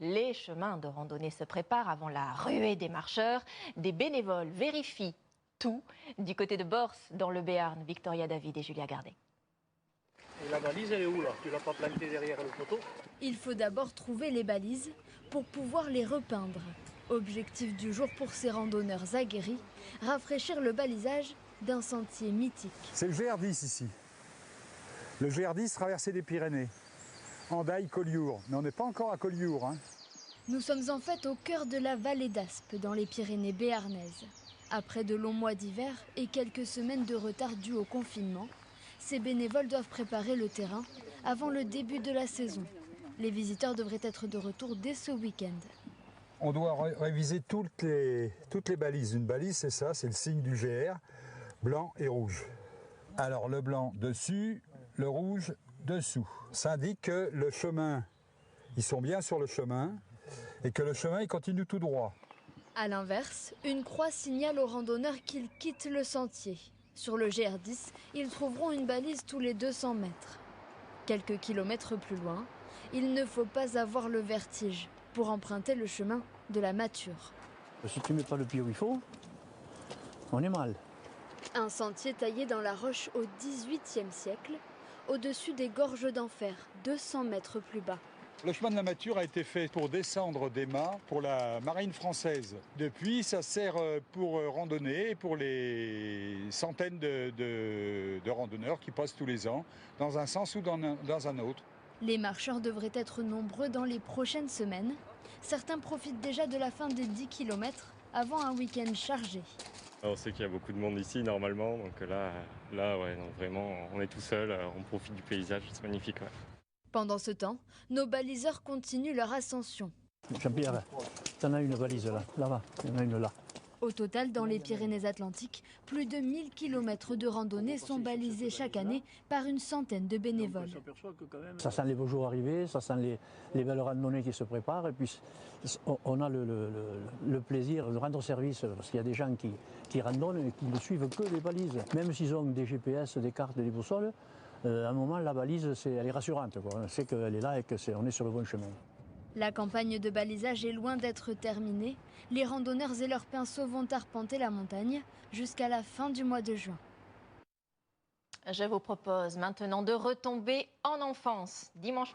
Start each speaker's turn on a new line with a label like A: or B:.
A: Les chemins de randonnée se préparent avant la ruée des marcheurs. Des bénévoles vérifient tout. Du côté de Bors, dans le Béarn, Victoria David et Julia Gardet.
B: Et la balise, elle est où là? Tu l'as pas plantée derrière le poteau?
C: Il faut d'abord trouver les balises pour pouvoir les repeindre. Objectif du jour pour ces randonneurs aguerris, rafraîchir le balisage d'un sentier mythique.
D: C'est le GR10 ici. Le GR10 traversée des Pyrénées. Hendaye-Collioure. Mais on n'est pas encore à Collioure. Hein.
C: Nous sommes en fait au cœur de la vallée d'Aspe, dans les Pyrénées béarnaises. Après de longs mois d'hiver et quelques semaines de retard dû au confinement, ces bénévoles doivent préparer le terrain avant le début de la saison. Les visiteurs devraient être de retour dès ce week-end.
D: On doit réviser toutes les balises. Une balise, c'est ça, c'est le signe du GR, blanc et rouge. Alors le blanc dessus, le rouge dessous. Ça indique que le chemin, ils sont bien sur le chemin et que le chemin il continue tout droit.
C: A l'inverse, une croix signale aux randonneurs qu'ils quittent le sentier. Sur le GR10, ils trouveront une balise tous les 200 mètres. Quelques kilomètres plus loin, il ne faut pas avoir le vertige pour emprunter le chemin de la Mature.
E: Si tu ne mets pas le pied où il faut, on est mal.
C: Un sentier taillé dans la roche au XVIIIe siècle, au-dessus des gorges d'Enfer, 200 mètres plus bas.
D: Le chemin de la Mature a été fait pour descendre des mâts pour la marine française. Depuis, ça sert pour randonner et pour les centaines de randonneurs qui passent tous les ans, dans un sens ou dans un autre.
C: Les marcheurs devraient être nombreux dans les prochaines semaines. Certains profitent déjà de la fin des 10 km avant un week-end chargé.
F: On sait qu'il y a beaucoup de monde ici normalement, donc là ouais, non, vraiment, on est tout seul, on profite du paysage, c'est magnifique. Ouais.
C: Pendant ce temps, nos baliseurs continuent leur ascension.
E: Jean-Pierre, t'en as une balise là, là-bas, il y en a une là.
C: Au total, dans les Pyrénées-Atlantiques, plus de 1000 km de randonnées sont balisés chaque année par une centaine de bénévoles.
E: Ça sent les beaux jours arrivés, ça sent les belles randonnées qui se préparent et puis on a le plaisir de rendre service parce qu'il y a des gens qui randonnent et qui ne suivent que les balises. Même s'ils ont des GPS, des cartes, des boussoles, à un moment la balise elle est rassurante, quoi. On sait qu'elle est là et qu'on est sur le bon chemin.
C: La campagne de balisage est loin d'être terminée. Les randonneurs et leurs pinceaux vont arpenter la montagne jusqu'à la fin du mois de juin.
A: Je vous propose maintenant de retomber en enfance. Dimanche matin.